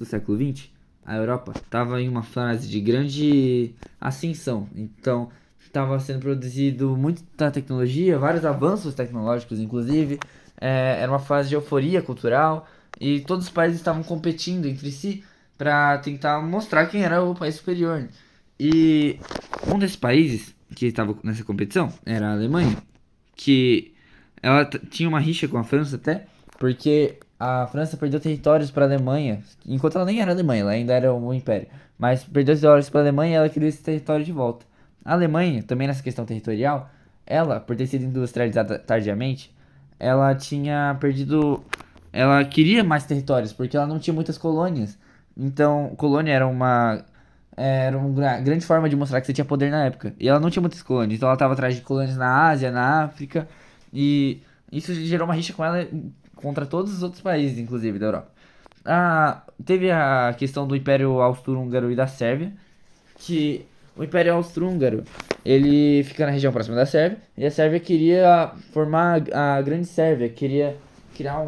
do século XX, a Europa estava em uma fase de grande ascensão. Então, estava sendo produzido muita tecnologia, vários avanços tecnológicos, inclusive. Era uma fase de euforia cultural e todos os países estavam competindo entre si para tentar mostrar quem era o país superior. E um desses países que estava nessa competição era a Alemanha, que ela tinha uma rixa com a França até, porque a França perdeu territórios para a Alemanha, enquanto ela nem era Alemanha, ela ainda era um império, mas perdeu territórios para a Alemanha e ela queria esse território de volta. A Alemanha, também nessa questão territorial, ela, por ter sido industrializada tardiamente, ela tinha perdido. Ela queria mais territórios, porque ela não tinha muitas colônias. Então, colônia era uma grande forma de mostrar que você tinha poder na época. E ela não tinha muitas colônias, então ela estava atrás de colônias na Ásia, na África, e isso gerou uma rixa com ela contra todos os outros países, inclusive, da Europa. Teve a questão do Império Austro-Húngaro e da Sérvia, que o Império Austro-Húngaro, ele fica na região próxima da Sérvia, e a Sérvia queria formar a Grande Sérvia, queria criar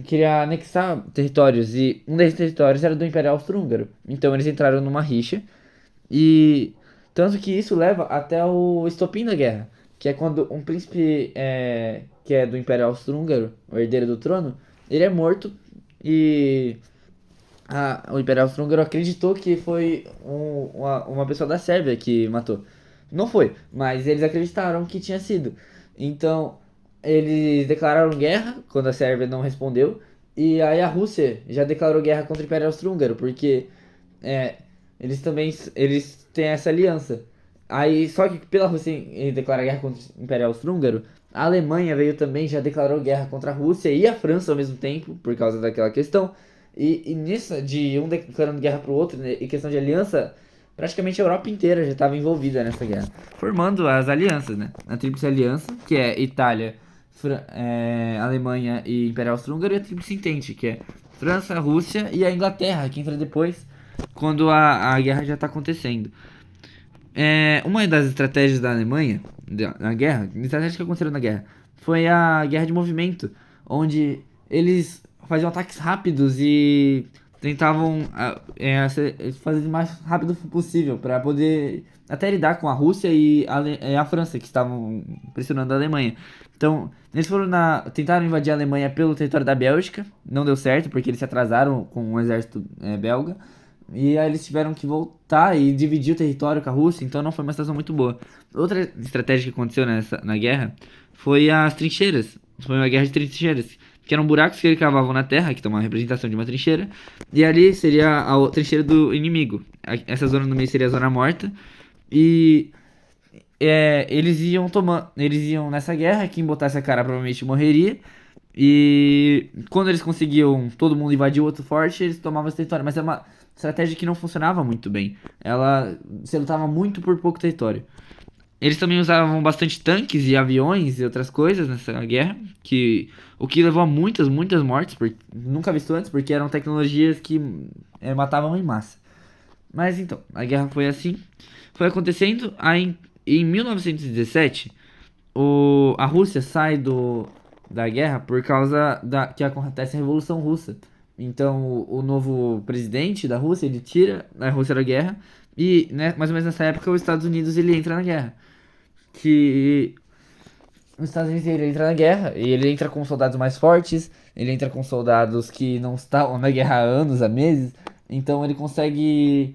queria anexar territórios, e um desses territórios era do Império Austro-Húngaro. Então eles entraram numa rixa, e tanto que isso leva até o estopim da guerra, que é quando um príncipe que é do Império Austro-Húngaro, o herdeiro do trono, ele é morto e o Império Austro-Húngaro acreditou que foi uma pessoa da Sérvia que matou. Não foi, mas eles acreditaram que tinha sido. Então, eles declararam guerra quando a Sérvia não respondeu. E aí a Rússia já declarou guerra contra o Império Austro-Húngaro, porque é, eles têm essa aliança. Aí, só que pela Rússia declarar guerra contra o Império Austro-Húngaro, a Alemanha veio também, já declarou guerra contra a Rússia e a França ao mesmo tempo, por causa daquela questão. E nisso, de um declarando guerra pro outro, né, em questão de aliança, praticamente a Europa inteira já estava envolvida nessa guerra. Formando as alianças, né? A Tríplice Aliança, que é Itália, Alemanha e Império Austro-Húngaro, e a Tríplice Entente, que é França, Rússia e a Inglaterra, que entra depois, quando a guerra já está acontecendo. Uma das estratégias da Alemanha na guerra, estratégias que aconteceram na guerra, foi a guerra de movimento, onde eles faziam ataques rápidos e tentavam fazer o mais rápido possível para poder até lidar com a Rússia e a França, que estavam pressionando a Alemanha. Então, eles tentaram invadir a Alemanha pelo território da Bélgica, não deu certo porque eles se atrasaram com o exército belga. E aí eles tiveram que voltar e dividir o território com a Rússia, então não foi uma situação muito boa. Outra estratégia que aconteceu na guerra foi as trincheiras. Foi uma guerra de trincheiras, que eram buracos que eles cavavam na terra, que é uma representação de uma trincheira, e ali seria a trincheira do inimigo. Essa zona no meio seria a zona morta, e eles iam nessa guerra, quem botasse a cara provavelmente morreria, e quando eles conseguiam todo mundo invadir o outro forte, eles tomavam esse território, mas é uma estratégia que não funcionava muito bem. Você lutava muito por pouco território. Eles também usavam bastante tanques e aviões e outras coisas nessa guerra, o que levou a muitas, muitas mortes, nunca visto antes, porque eram tecnologias que matavam em massa. Mas então, a guerra foi assim, foi acontecendo, aí em 1917, a Rússia sai da guerra por causa que acontece a Revolução Russa. Então, o novo presidente da Rússia, ele tira a Rússia da guerra e, né, mais ou menos nessa época, os Estados Unidos ele entra na guerra. Que os Estados Unidos ele entra na guerra e ele entra com soldados mais fortes, ele entra com soldados que não estavam na guerra há anos, há meses. Então, ele consegue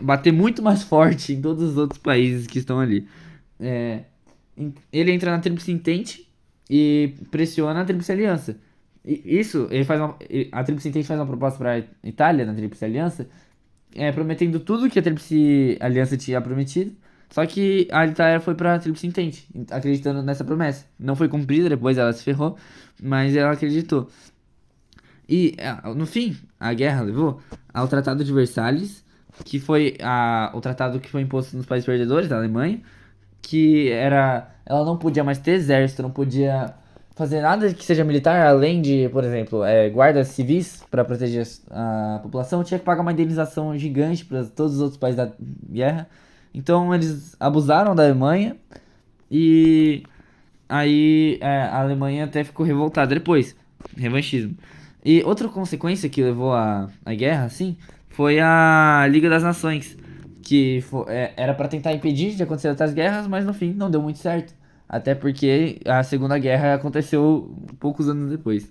bater muito mais forte em todos os outros países que estão ali. É, ele entra na Tríplice Entente e pressiona a Tríplice Aliança. Isso, a Tríplice Entente faz uma proposta para a Itália na Tríplice Aliança, prometendo tudo que a Tríplice Aliança tinha prometido. Só que a Itália foi para a Tríplice Entente, acreditando nessa promessa. Não foi cumprida, depois ela se ferrou, mas ela acreditou. E no fim, a guerra levou ao Tratado de Versalhes, que foi o tratado que foi imposto nos países perdedores, da Alemanha, ela não podia mais ter exército, não podia fazer nada que seja militar, além de, por exemplo, guardas civis para proteger a população, tinha que pagar uma indenização gigante para todos os outros países da guerra. Então eles abusaram da Alemanha e aí a Alemanha até ficou revoltada depois, revanchismo. E outra consequência que levou à guerra, assim, foi a Liga das Nações, que era pra tentar impedir de acontecer outras guerras, mas no fim não deu muito certo. Até porque a Segunda Guerra aconteceu poucos anos depois.